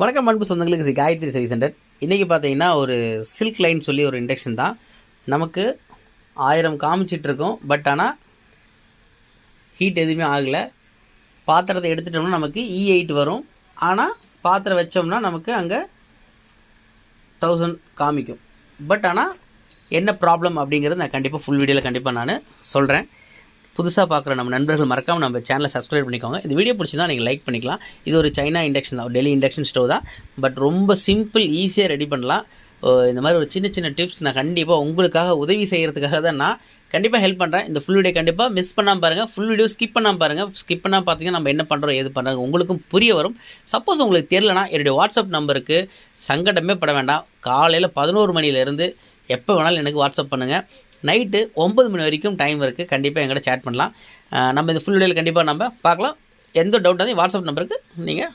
வணக்கம் அன்பு சொந்தங்களுக்கு காயத்ரி சர்வீஸ் சென்டர். இன்றைக்கி பார்த்தீங்கன்னா ஒரு சில்க் லைன் சொல்லி ஒரு இண்டக்ஷன் தான். நமக்கு 1000 காமிச்சிட்ருக்கோம். பட் ஆனால் ஹீட் எதுவுமே ஆகலை. பாத்திரத்தை எடுத்துட்டோம்னா நமக்கு E8 வரும். ஆனால் பாத்திரம் வச்சோம்னா நமக்கு அங்கே 1000 காமிக்கும். பட் ஆனால் என்ன ப்ராப்ளம் அப்படிங்கிறது நான் கண்டிப்பாக ஃபுல் வீடியோவில் கண்டிப்பாக நான் சொல்கிறேன். புதுசாக பார்க்குற நம்ம நண்பர்கள் மறக்காமல் நம்ம சேனலை சப்ஸ்கிரைப் பண்ணிக்கோங்க. இந்த வீடியோ பிடிச்சிதான் நீங்கள் லைக் பண்ணிக்கலாம். இது ஒரு சைனா இண்டக்ஷன் தான், டெல்லி இண்டக்ஷன் ஸ்டவ் தான். பட் ரொம்ப சிம்பிள், ஈஸியாக ரெடி பண்ணலாம். இந்த மாதிரி ஒரு சின்ன சின்ன டிப்ஸ் நான் கண்டிப்பாக உங்களுக்காக உதவி செய்கிறதுக்காக தான் நான் கண்டிப்பாக ஹெல்ப் பண்ணுறேன். இந்த ஃபுல் வீடியோ கண்டிப்பாக மிஸ் பண்ணாமல் பாருங்கள். ஃபுல் வீடியோ ஸ்கிப் பண்ணாமல் பாருங்கள். ஸ்கிப் பண்ணால் பார்த்தீங்கன்னா நம்ம என்ன பண்ணுறோம் ஏது பண்ணுறாங்க உங்களுக்கும் புரிய வரும். சப்போஸ் உங்களுக்கு தெரியலனா என்னுடைய வாட்ஸ்அப் நம்பருக்கு சங்கடமே பட வேண்டாம். காலையில் 11 மணிலேருந்து எப்போ வேணாலும் எனக்கு வாட்ஸ்அப் பண்ணுங்கள். நைட்டு 9 மணி வரைக்கும் டைம் இருக்குது. கண்டிப்பாக எங்கிட்ட சேட் பண்ணலாம். நம்ம இந்த ஃபுல் வீடியோவில் கண்டிப்பாக நம்ம பார்க்கலாம். எந்த டவுட்டாக வாட்ஸ்அப் நம்பருக்கு நீங்கள்